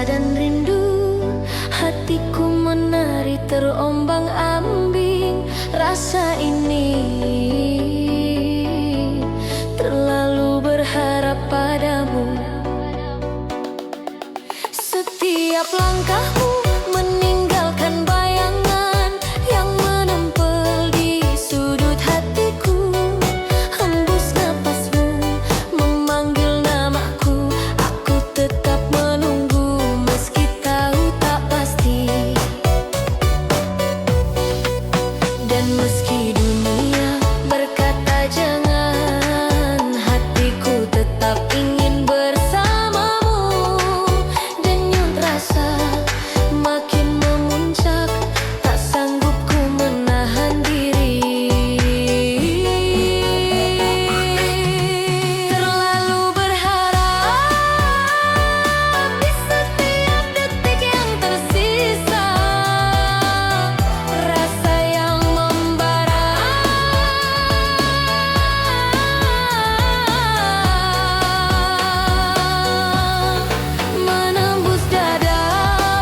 dan rindu. Hatiku menari terombang-ambing. Rasa ini terlalu berharap padamu. Setiap langkahmu meninggalkan bayangan yang menempel di sudut hatiku. Hembus napasmu memanggil namaku. Aku tetap menunggu meski tahu tak pasti. Dan meski dunia berkata jangan, hatiku tetap ingin bersamamu. Denyut rasa makin memuncak, tak sanggup ku menahan diri. Terlalu berharap di setiap detik yang tersisa. Rasa yang membara menembus dada.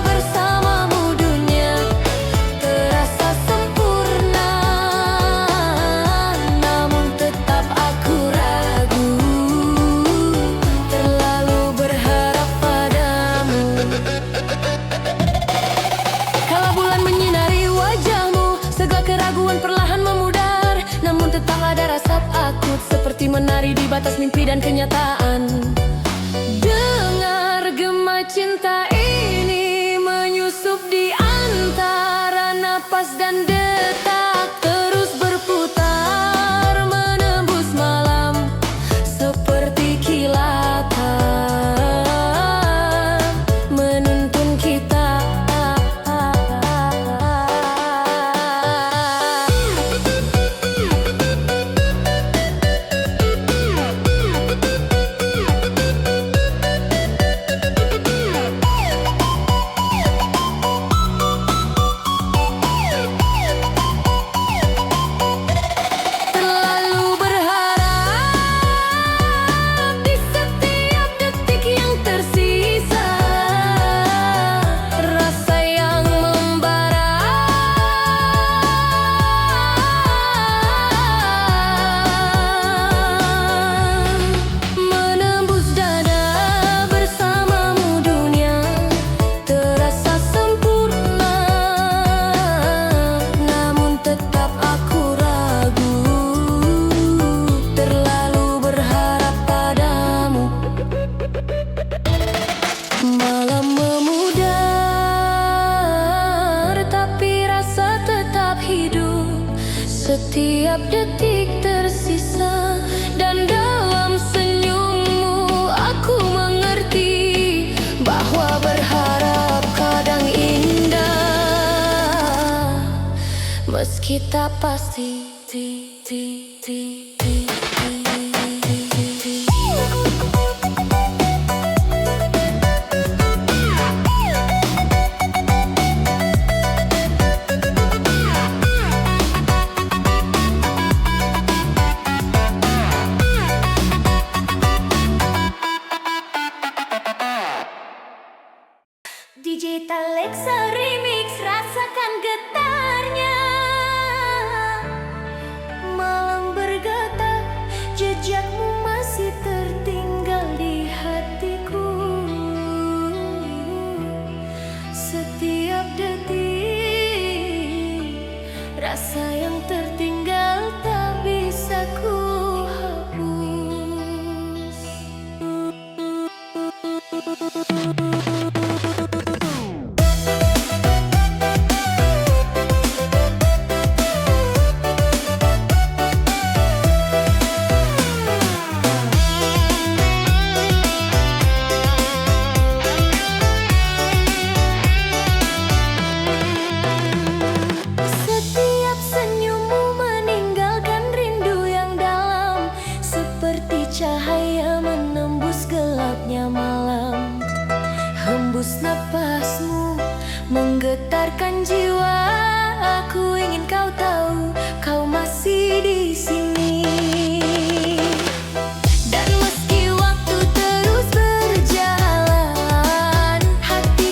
Bersamamu dunia terasa sempurna, namun tetap aku ragu. Terlalu berharap padamu. Kala bulan menyinari wajahmu, segala keraguan perlahan memudar. Namun tetap ada rasa takut, seperti menari di batas mimpi dan kenyataan. Dengar gema cinta ini menyusup di antara napas dan detak, terus berputar menembus malam seperti kilatan menuntun kita. Terlalu berharap di setiap detik yang tersisa. Rasa yang membara menembus dada. Bersamamu dunia terasa sempurna, namun tetap aku ragu. Terlalu berharap padamu. Malam memudar, tapi rasa tetap hidup. Setiap detik tersisa, dan dalam senyummu aku mengerti bahwa berharap kadang indah, meski tak pasti. Digital Lexa Remix, rasakan getarnya. Malam bergetar, jejakmu masih tertinggal di hatiku. Setiap detik, rasa yang tertinggal tak bisa ku hapus. Setiap senyummu meninggalkan rindu yang dalam, seperti cahaya menembus gelapnya malam. Hembus napasmu menggetarkan jiwa. Aku ingin kau tahu, kau masih di sini. Dan meski waktu terus berjalan, hati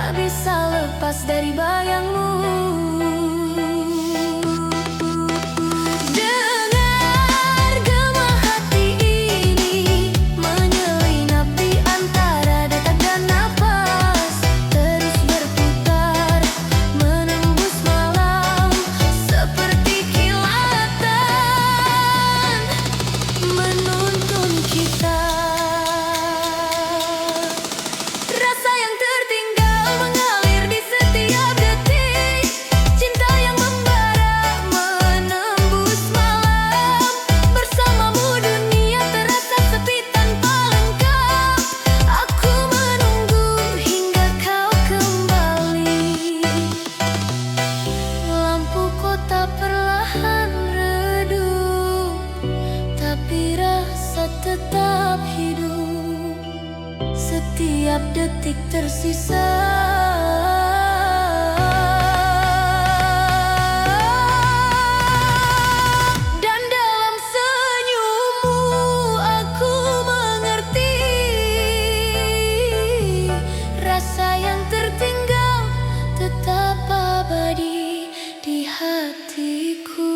tak bisa lepas dari bayangmu. Dengar gema hati ini menyelinap di antara detak dan napas, terus berputar menembus malam seperti kilatan menuntun kita. Rasa yang tertinggal mengalir di setiap detik, cinta yang membara menembus malam. Bersamamu dunia terasa sepi tanpa lengkap. Aku menunggu hingga kau kembali. Lampu kota perlahan redup, tapi rasa tetap hidup. Setiap detik tersisa. Dan dalam senyummu aku mengerti rasa yang tertinggal tetap abadi di hatiku.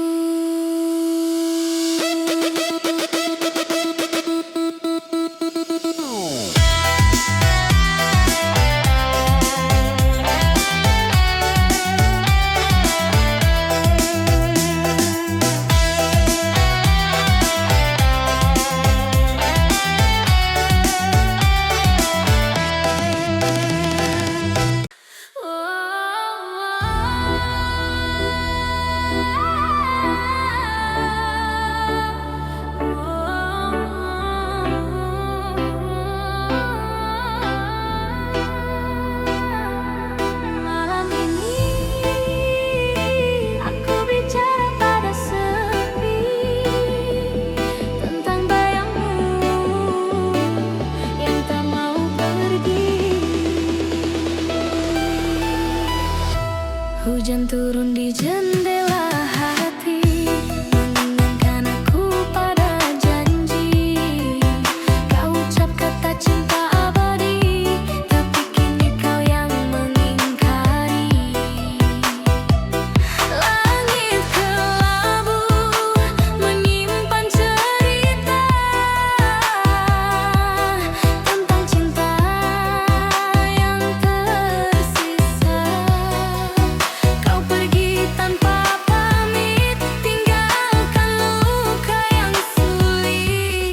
Malam ini aku bicara pada sepi tentang bayangmu yang tak mau pergi. Hujan turun di jendela hati, mengingatkan aku pada janji. Kau ucap kata cinta abadi, tapi kini kau yang mengingkari. Langit kelabu menyimpan cerita tentang cinta yang tersisa. Kau pergi tanpa pamit, tinggalkan luka yang sulit.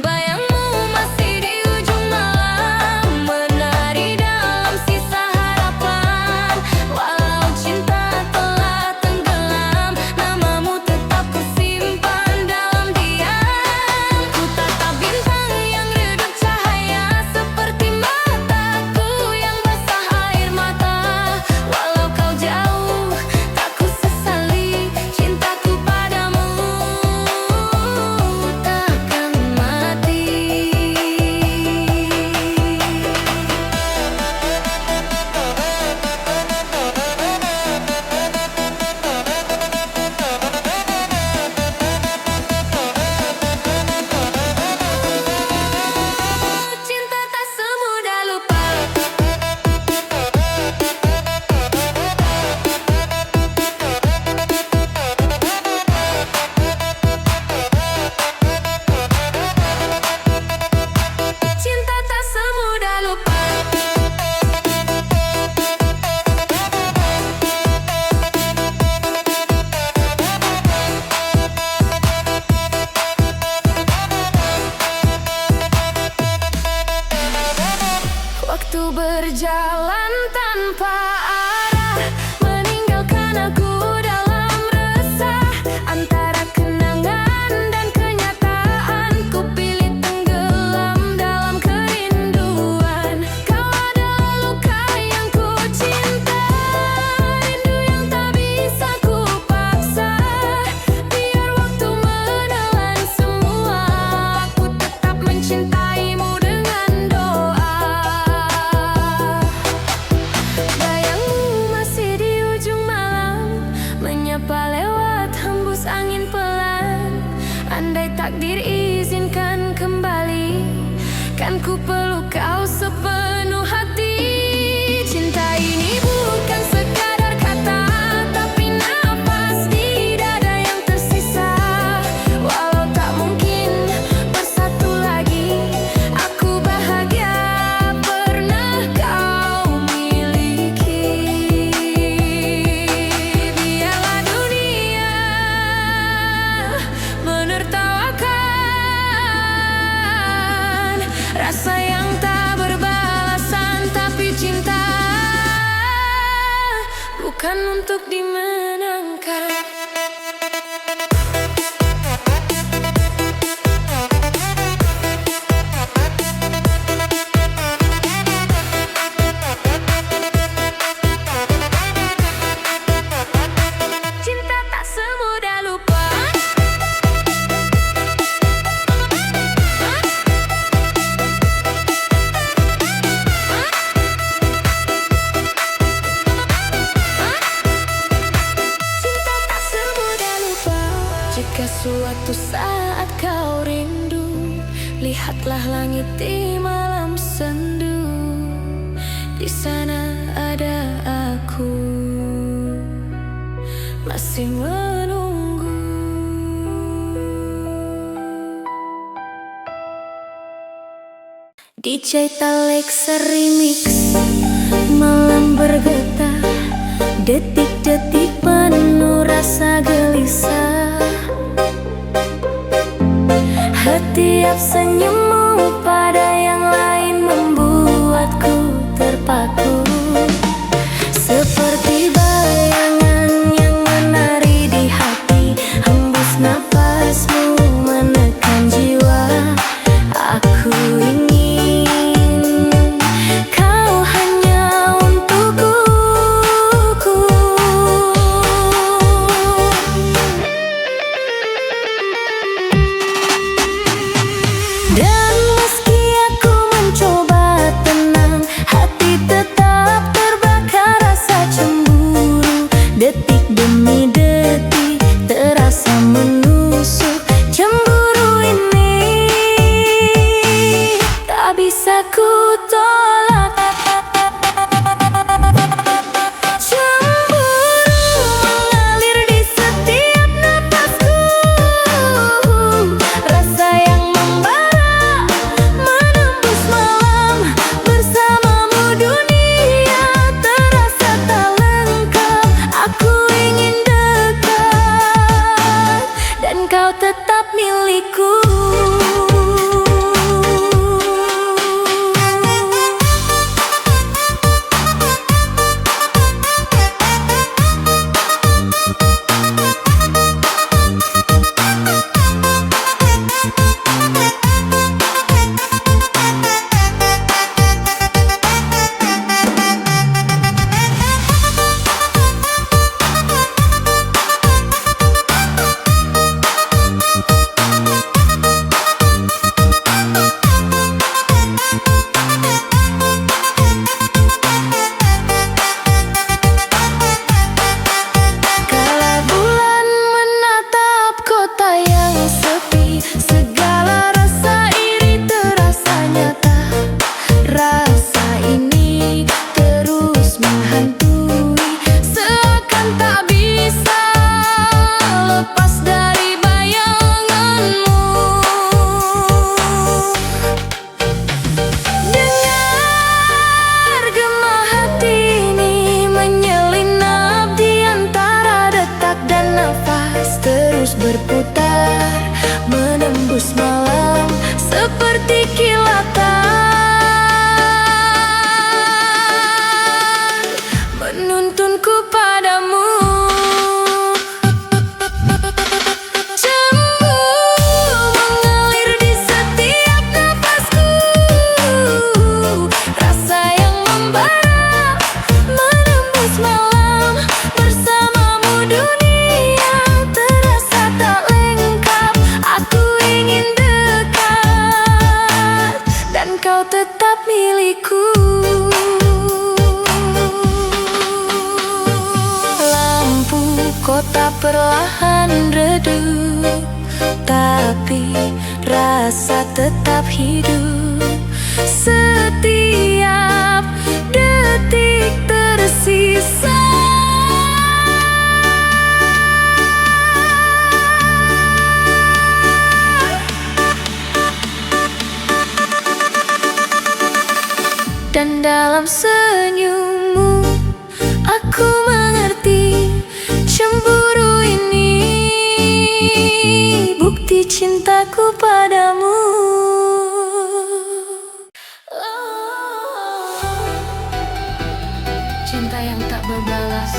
Bayangmu masih di ujung malam, menari dalam sisa harapan. Walau cinta telah tenggelam, namamu tetap kusimpan dalam diam. Ku tatap bintang yang redup cahaya seperti mataku yang basah air mata. Walau kau jauh, tak ku sesali, cintaku padamu takkan mati. Cinta tak semudah lupa. Cinta tak semudah lupa. Waktu berjalan tanpa arah, meninggalkan aku dalam resah. Antara kenangan dan kenyataan, ku pilih tenggelam dalam kerinduan. Kau adalah luka yang ku cinta, rindu yang tak bisa ku paksa. Biar waktu menelan semua, aku tetap mencintaimu dengan doa. Bayang bukan untuk dimenangkan. Cinta tak semudah lupa. Jika suatu saat kau rindu, lihatlah langit di malam sendu. Di sana ada aku, masih menunggu. DJ Talex Remix. Malam bergetar, detik-detik penuh rasa gelisah. Setiap senyummu pada yang lain membuatku terpaku. Seperti bayangan yang menari di hati, hembus napasmu menekan jiwa. Aku ingin kau hanya untukku. Dan meski aku mencoba tenang, hati tetap terbakar rasa cemburu. Detik demi detik terasa menusuk. Cemburu ini tak bisa ku tolak. Kau tetap milikku. Berputar menembus malam seperti kilatan, menuntunku padamu. Cemburu mengalir di setiap nafasku, rasa yang membara menembus malam. Bersamamu dunia terasa tak lengkap. Aku ingin dekat dan kau tetap milikku. Lampu kota perlahan redup, tapi rasa tetap hidup. Setiap detik tersisa. Dan dalam senyummu aku mengerti, cemburu ini bukti cintaku padamu. Cinta yang tak berbalas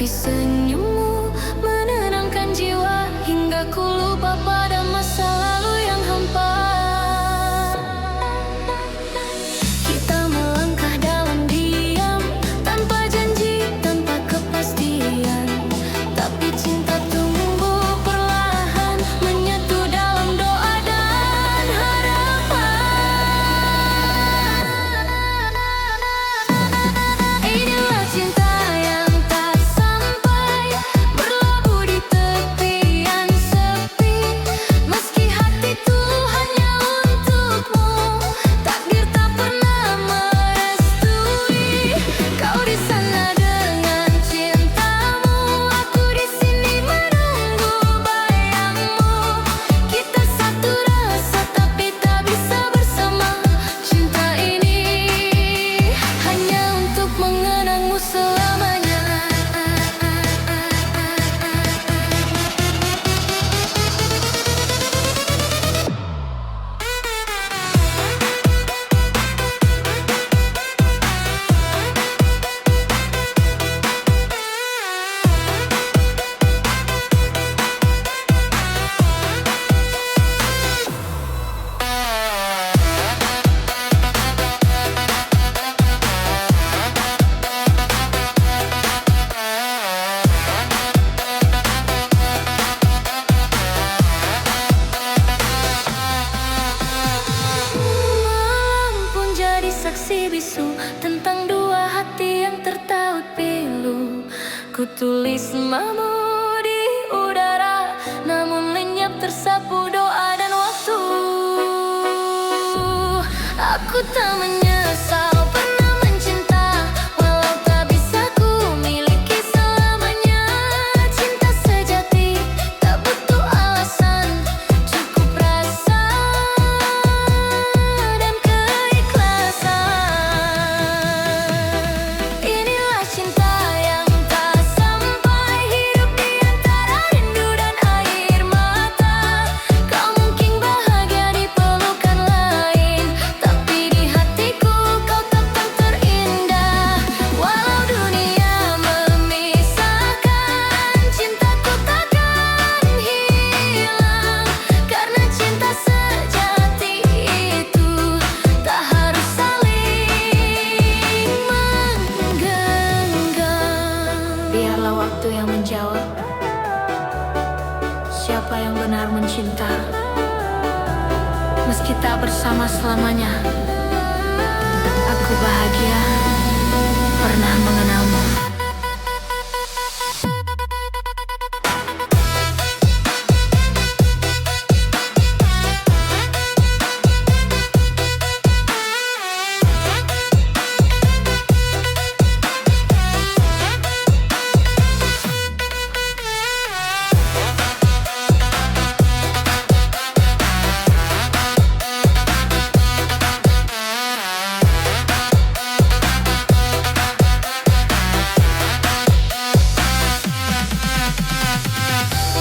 senyummu menenangkan jiwa hingga ku lupa pada masa lalu yang hampa. Kita melangkah dalam diam, tanpa janji, tanpa kepastian. Tapi cinta tumbuh perlahan, menyatu dalam doa dan harapan. Inilah cinta yang tak sampai, berlabuh di tepian sepi. Meski hatiku hanya untukmu, takdir tak pernah merestui. Kau di sana dengan cintamu, aku di sini menunggu bayangmu. Kita satu rasa tapi tak bisa bersama. Cinta ini hanya untuk mengenangmu selamanya. Malam pun jadi saksi bisu tentang dua hati yang tertaut pilu. Ku tulis namamu di udara, namun lenyap tersapu doa dan waktu. Aku tak menyesal pernah mencinta, walau tak bisa ku miliki selamanya. Cinta sejati tak butuh alasan, cukup rasa dan keikhlasan. Inilah cinta yang tak sampai, hidup di antara rindu dan air mata. Kau mungkin bahagia di pelukan lain, tapi di hatiku kau tetap terindah. Walau dunia memisahkan, cintaku takkan hilang. Karena cinta sejati itu tak harus saling menggenggam. Biarlah waktu yang menjawab siapa yang benar mencinta. Meski tak bersama selamanya, aku bahagia pernah mengenalmu.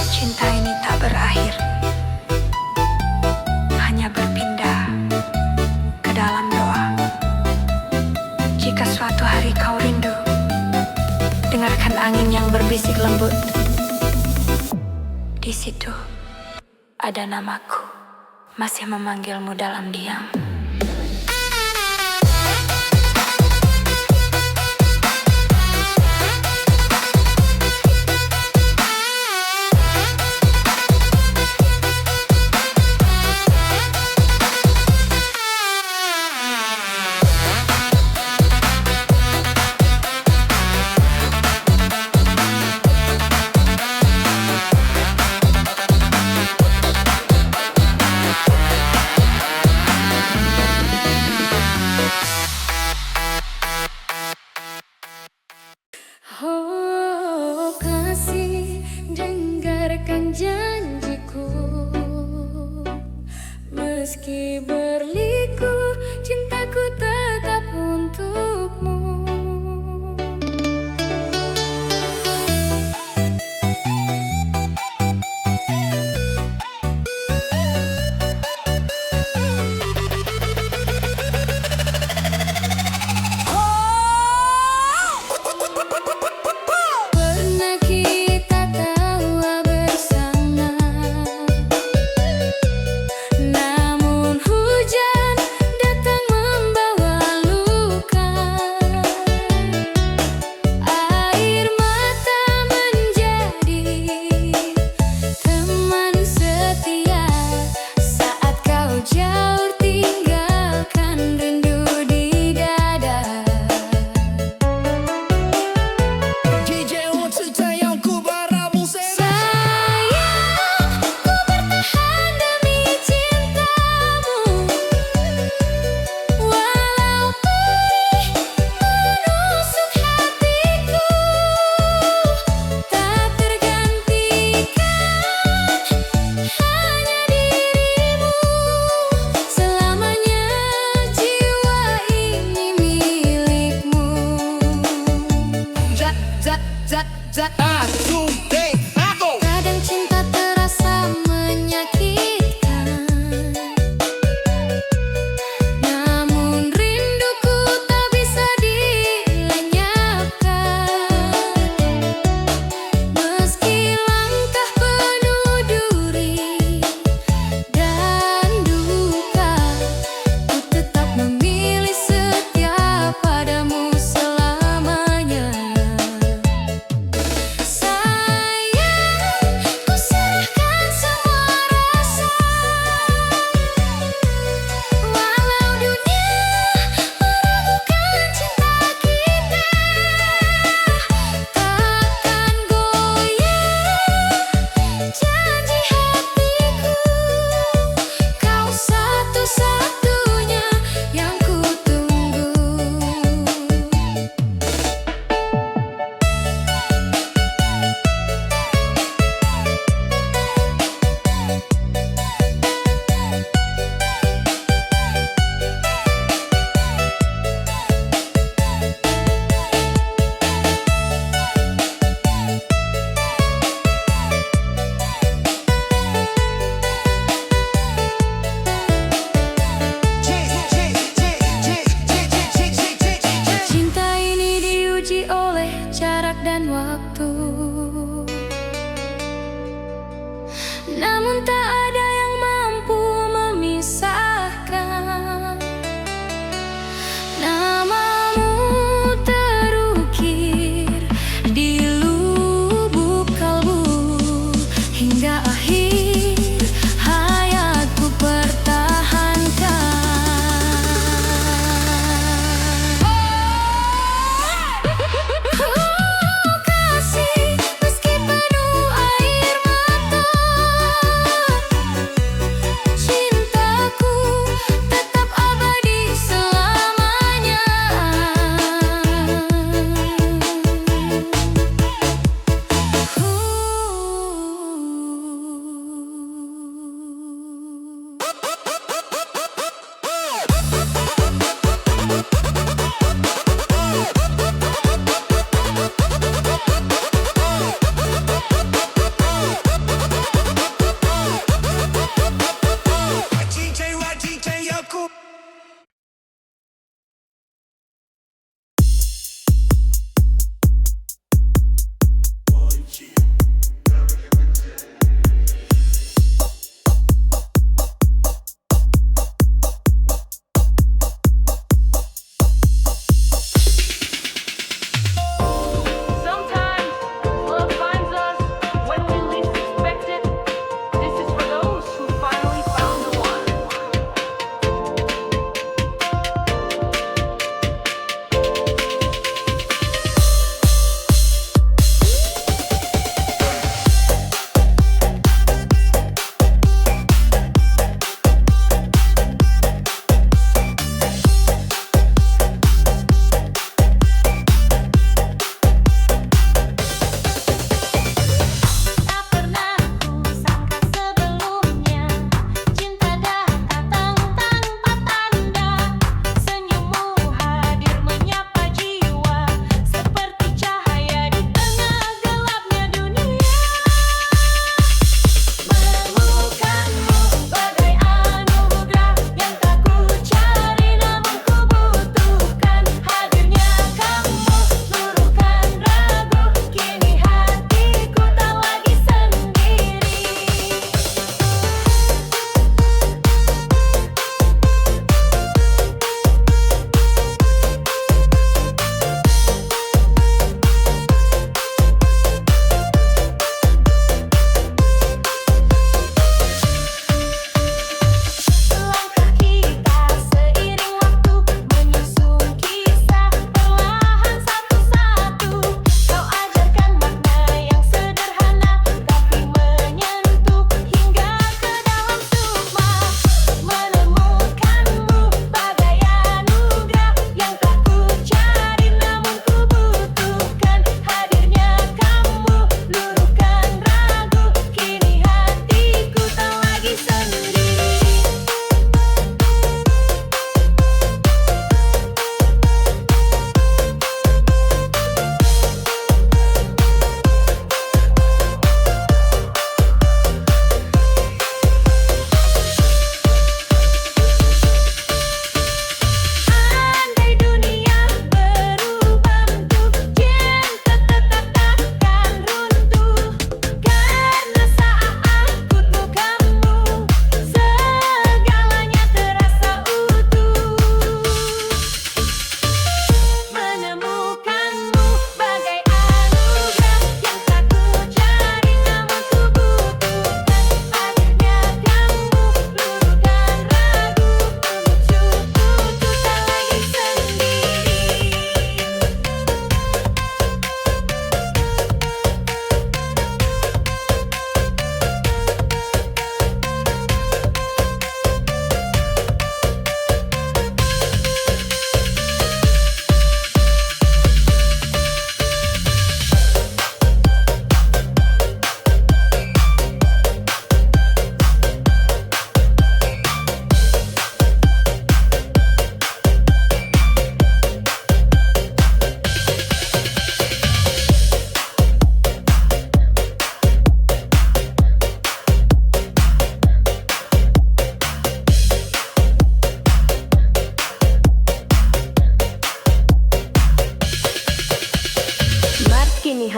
Cinta ini tak berakhir, hanya berpindah ke dalam doa. Jika suatu hari kau rindu, dengarkan angin yang berbisik lembut. Di situ ada namaku, masih memanggilmu dalam diam. Oh kasih, dengarkan janjiku. Meski berliku, cintaku tetap untukmu.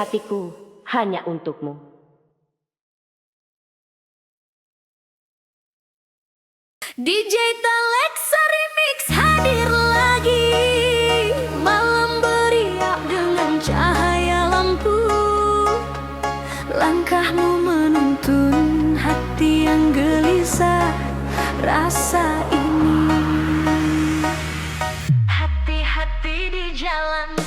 hatiku hanya untukmu. DJ Talexa Remix hadir lagi. Malam beriak dengan cahaya lampu. Langkahmu menuntun hati yang gelisah. Rasa ini hati-hati di jalan.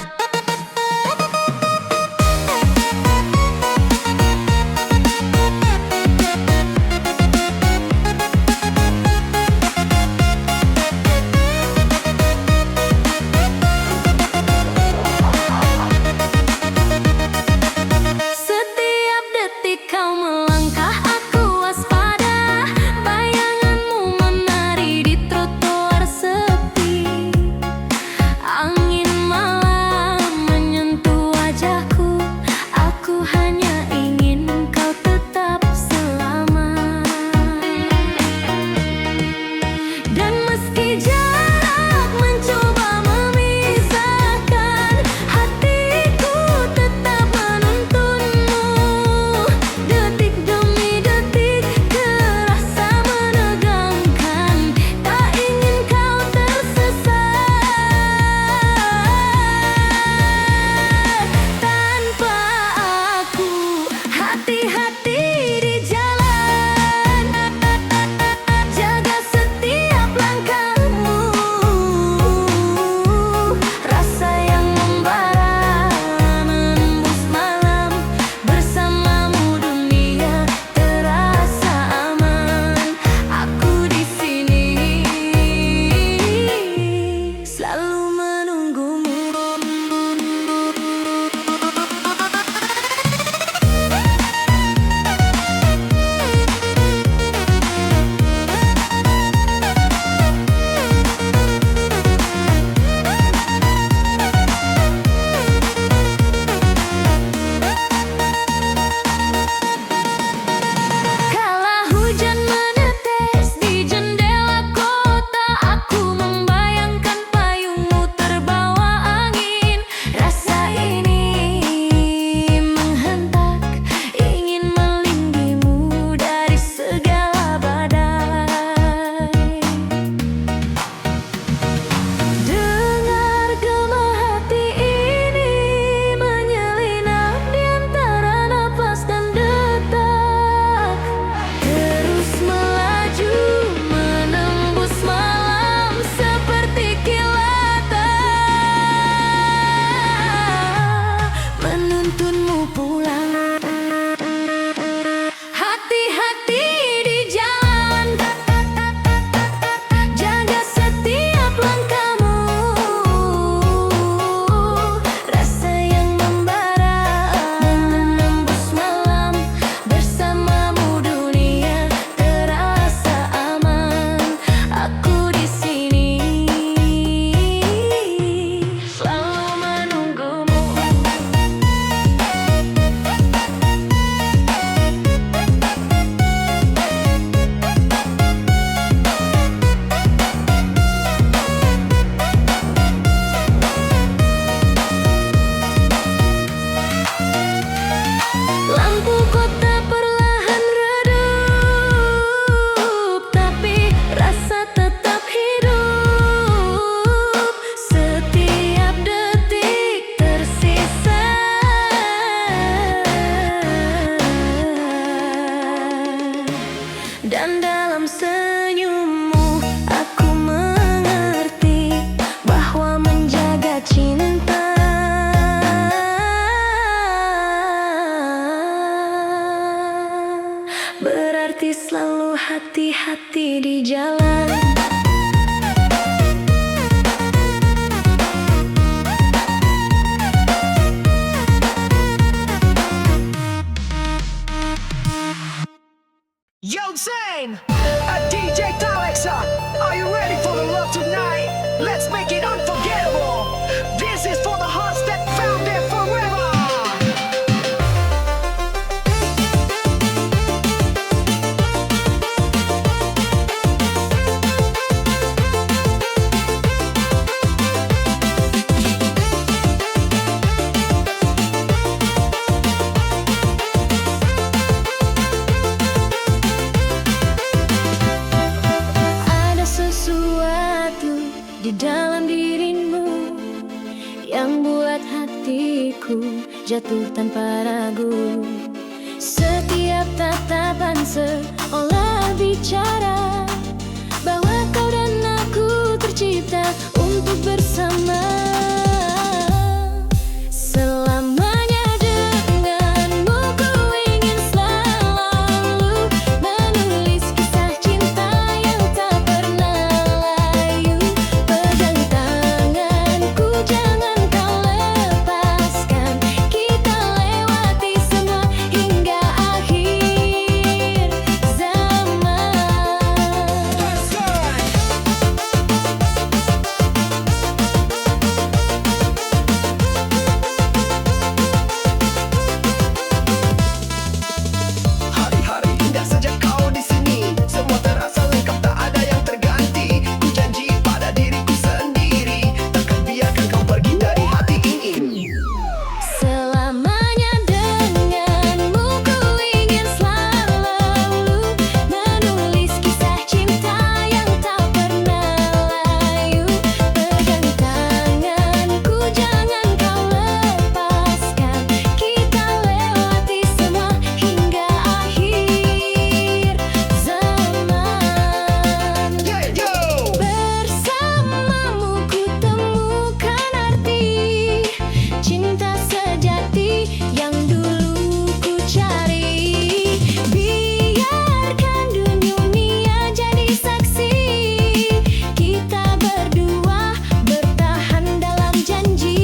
di dalam dirimu yang buat hatiku jatuh tanpa ragu. Setiap tatapan seolah bicara bahwa kau dan aku tercipta untuk bersama. Selamanya denganmu ku ingin selalu menulis kisah cinta yang tak pernah layu. Pegang tanganku, jangan kau lepaskan. Kita lewati semua hingga akhir zaman. Hari-hari indah sejak kau di sini, semua terasa lengkap, tak ada yang terganti. Ku janji pada diriku sendiri, takkan biarkan kau pergi dari hati ini. Selamanya denganmu ku ingin selalu menulis kisah cinta yang tak pernah layu. Pegang tanganku, jangan kau lepaskan. Kita lewati semua hingga akhir zaman. Bersamamu ku temukan arti cinta sejati yang dulu ku cari. Biarkan dunia jadi saksi, kita berdua bertahan dalam janji.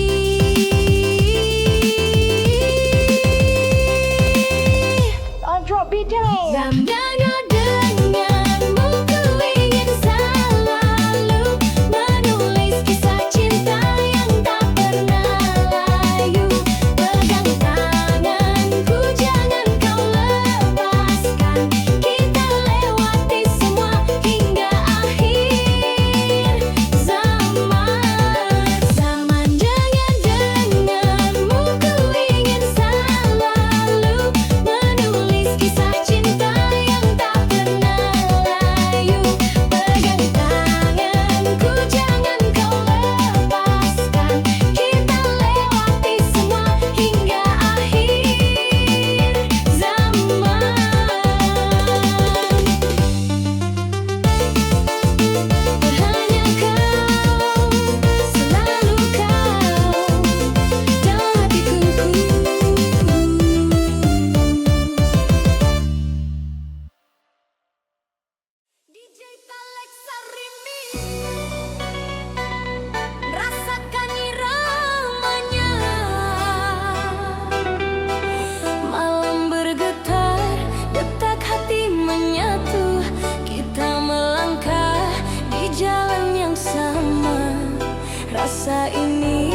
Zamdana denganmu ku ingin selalu menulis kisah cinta yang tak pernah layu. Pegang tanganku, jangan kau lepaskan. Kita lewati semua hingga akhir zaman. Zaman denganmu ku ingin selalu menulis kisah cinta yang tak pernah layu. Pegang tanganku, jangan kau lepaskan. Kita lewati semua hingga akhir zaman. Hanya kau, selalu kau dalam hatiku. DJ Alexa Remix, rasakan iramanya. Malam bergetar, detak hati menyatu. Kita melangkah di jalan yang sama. Rasa ini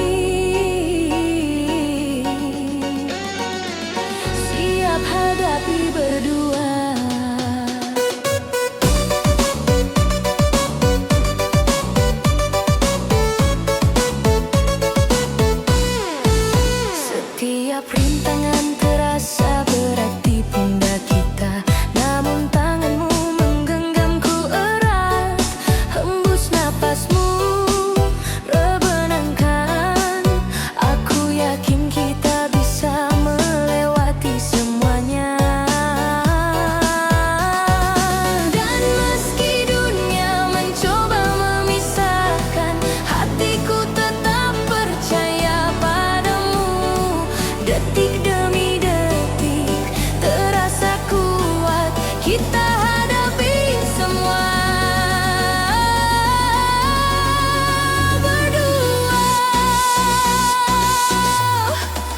siap hadapi berdua. Setiap rintangan terasa berat di pundak kita, namun tanganmu menggenggamku erat. Hembus napasmu, rebenangkan. Aku yakin kita bisa melewati semuanya. Dan meski dunia mencoba memisahkan, hatiku tetap percaya padamu. Detik demi detik terasa kuat, kita hadapi semua berdua.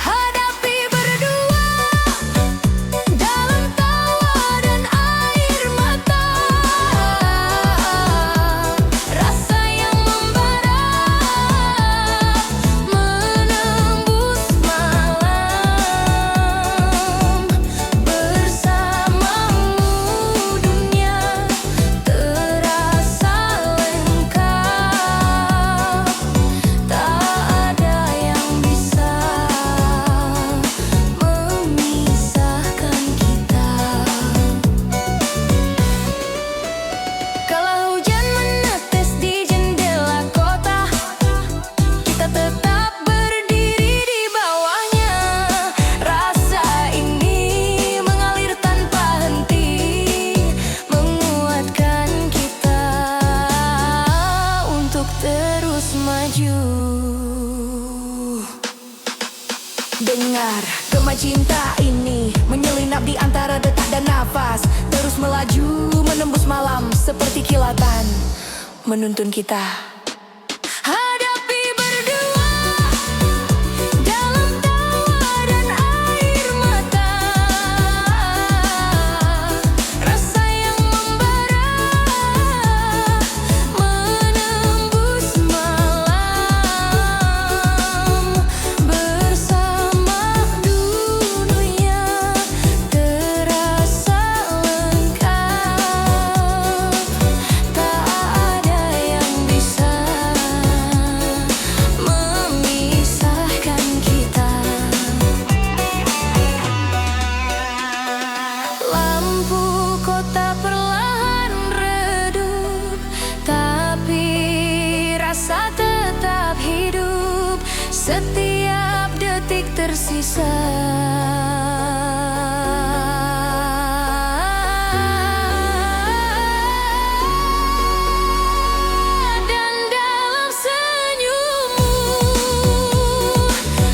Hadapi berdua dalam tawa dan air mata. Rasa yang membara menembus malam. terus maju. Dengar gema cinta ini menyelinap di antara detak dan nafas, terus melaju menembus malam seperti kilatan menuntun kita. Hadapi berdua dalam tawa dan air mata, rasa yang membara menembus malam. Bersama dunia terasa lengkap, tak ada yang bisa memisahkan kita. Lampu kota perlahan redup, tapi rasa tetap hidup. Setiap detik tersisa. Dan dalam senyummu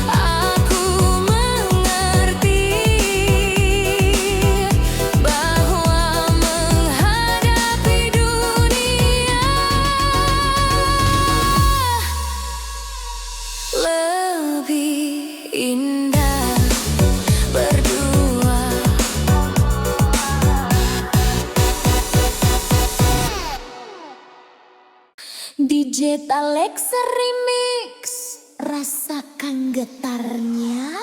aku mengerti bahwa menghadapi dunia lebih indah berdua. DJ Alex Remix, rasakan getarnya.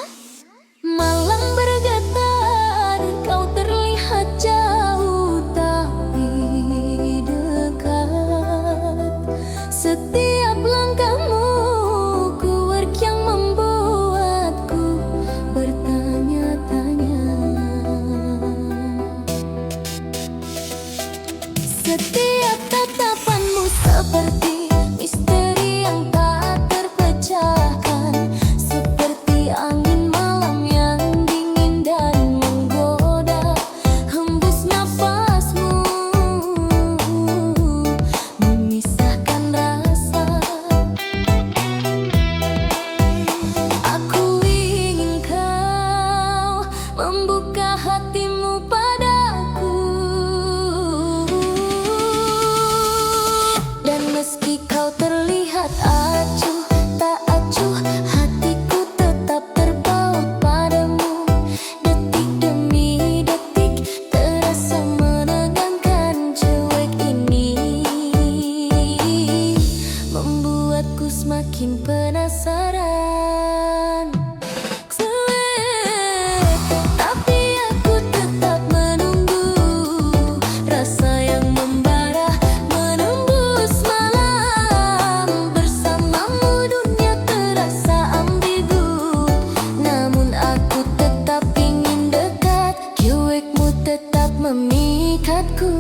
Malam bergetar, kau terlihat jauh tapi dekat. Setiap langkahmu kuat yang membuatku bertanya-tanya. Setiap tatapanmu seperti misteri yang tak terpecahkan, seperti angin malam yang dingin dan menggoda. Hembus nafasmu memisahkan rasa. Aku ingin kau membuka hatimu padaku. Dan meski kau terlihat acuh tak acuh, hatiku tetap terpaut padamu. Detik demi detik terasa menegangkan, cuek ini membuatku semakin penasaran. Tapi aku tetap menunggu, rasa yang membara menembus malam. Bersamamu dunia terasa ambigu, namun aku tetap ingin dekat. Cuekmu tetap memikatku.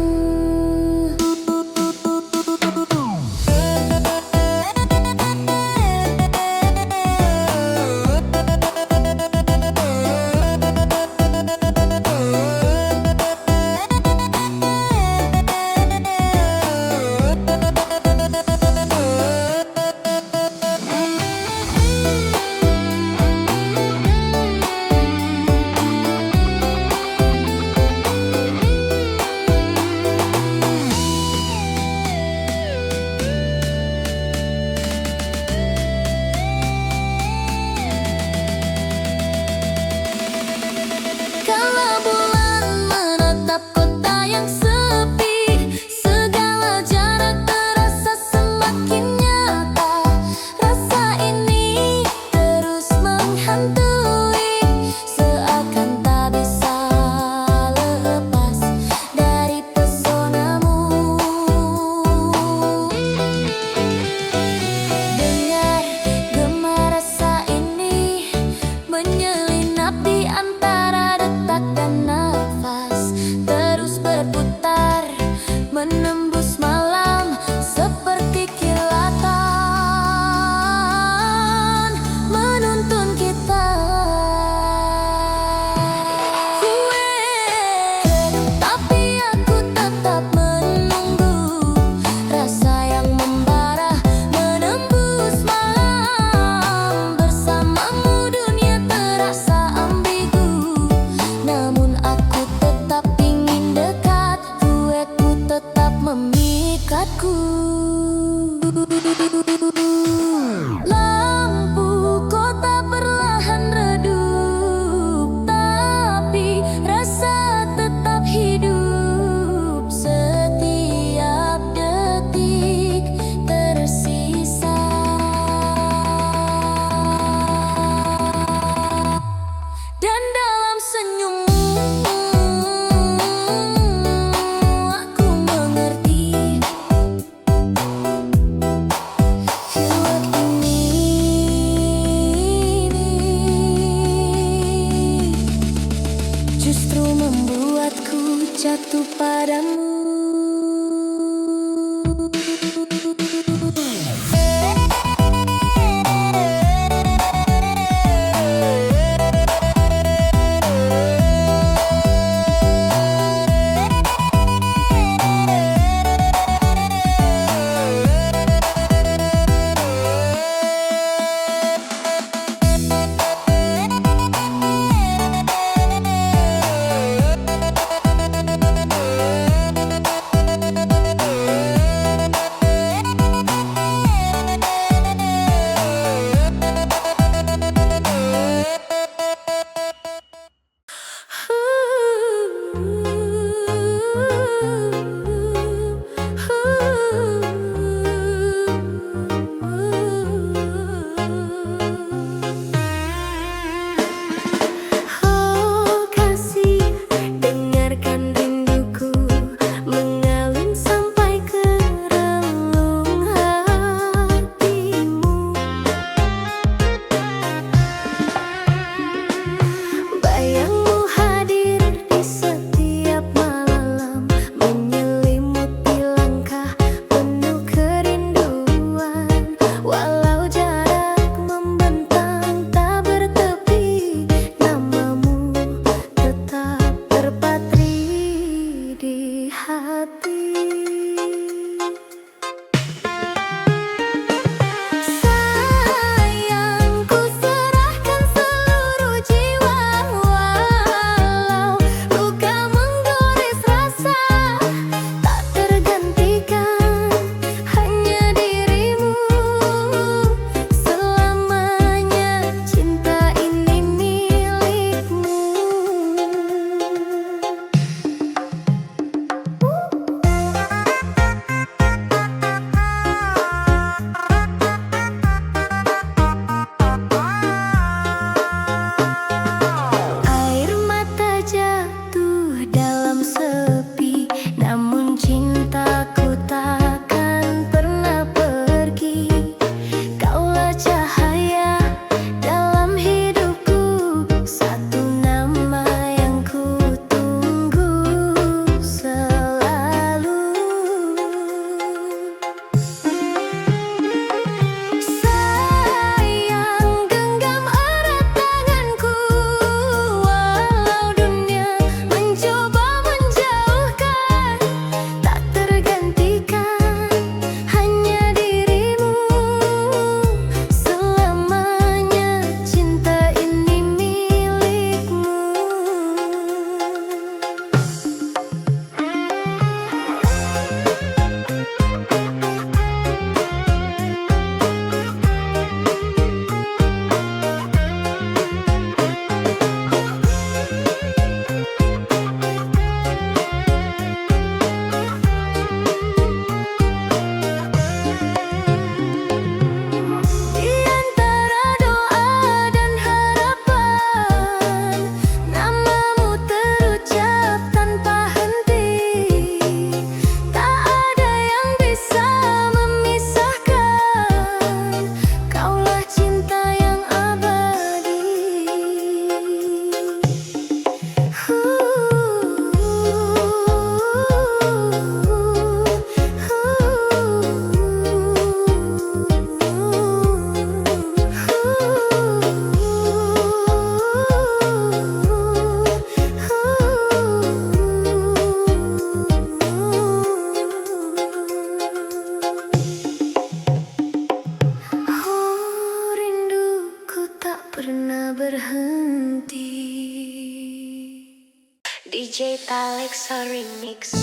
DJ Talexa Remix.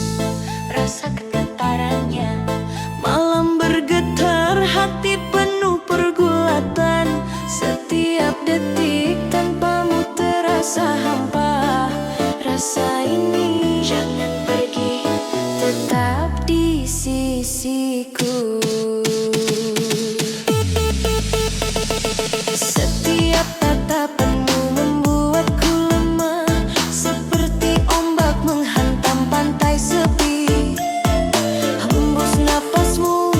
Rasakan getarannya. Malam bergetar, hati penuh pergulatan. Setiap detik tanpamu terasa hampa. Rasa ini Jangan pergi, tetap di sisiku. Setiap tatapanmu membuatku lemah, seperti ombak menghantam pantai sepi. Hembus napasmu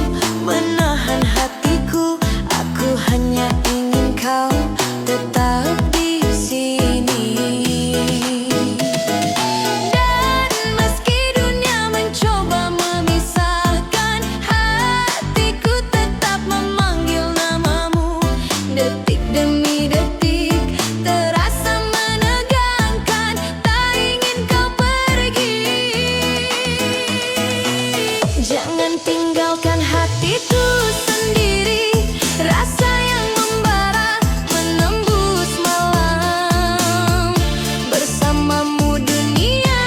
menahan hatiku. Aku hanya ingin kau tetap di sini. Dan meski dunia mencoba memisahkan, hatiku tetap memanggil namamu. Detik demi detik terasa menegangkan, tak ingin kau pergi. Jangan tinggalkan hatiku sendiri. Rasa yang membara menembus malam. Bersamamu dunia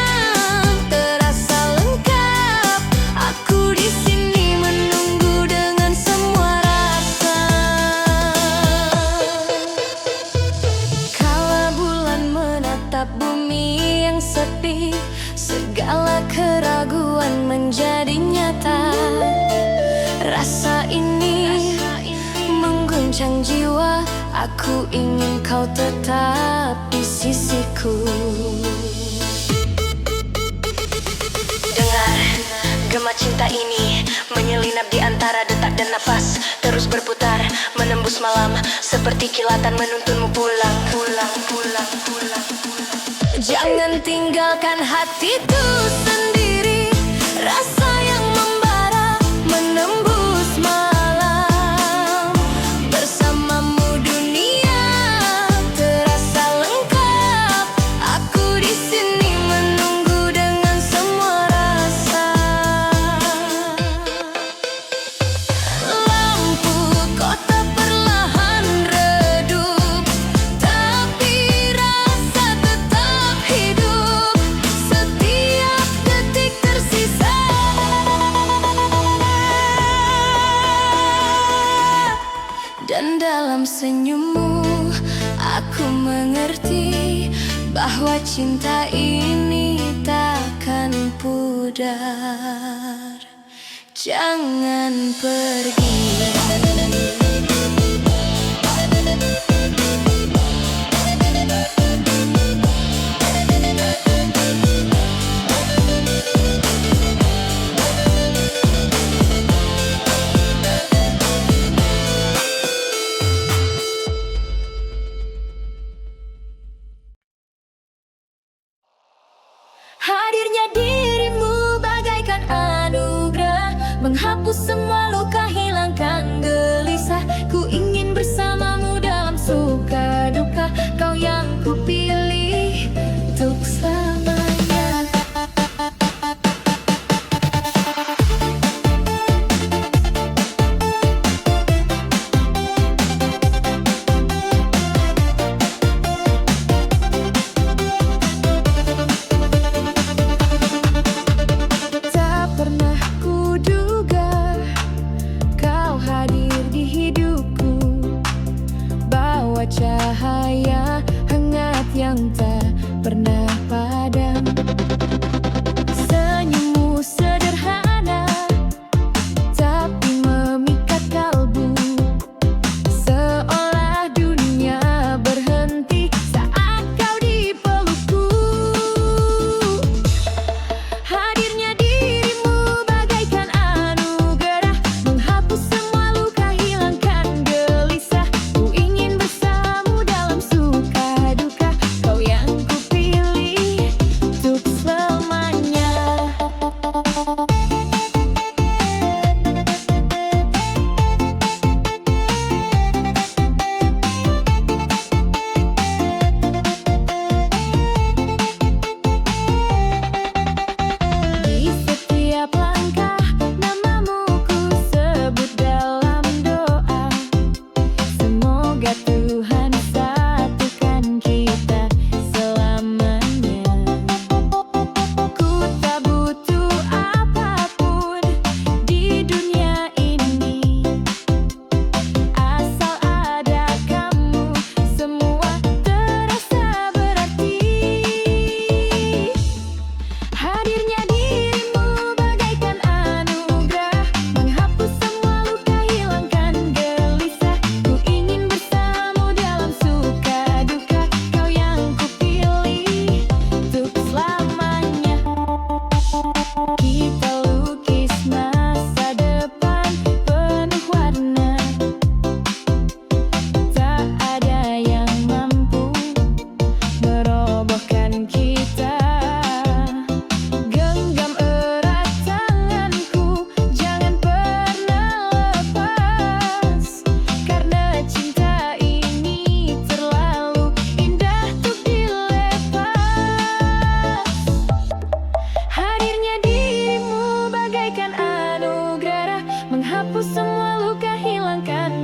terasa lengkap. Aku di sini menunggu dengan semua rasa. Kala bulan menatap bumi yang sepi, segala keraguan menjadi nyata. Rasa ini mengguncang jiwa. Aku ingin kau tetap di sisiku. dengar gema cinta ini menyelinap di antara detak dan nafas. Terus berputar menembus malam, seperti kilatan menuntunmu pulang, pulang, pulang, pulang, pulang. Jangan tinggalkan hatiku sendiri. Rasa yang membara menembus malam. Bersamamu dunia terasa lengkap. Aku di sini menunggu dengan semua rasa. Lampu kota perlahan redup, tapi rasa tetap hidup. Setiap detik tersisa, dan dalam senyummu aku mengerti bahwa cinta ini takkan pudar. Jangan pergi. Hadirnya dirimu bagaikan anugerah, menghapus semua luka, hilangkan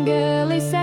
gelisah.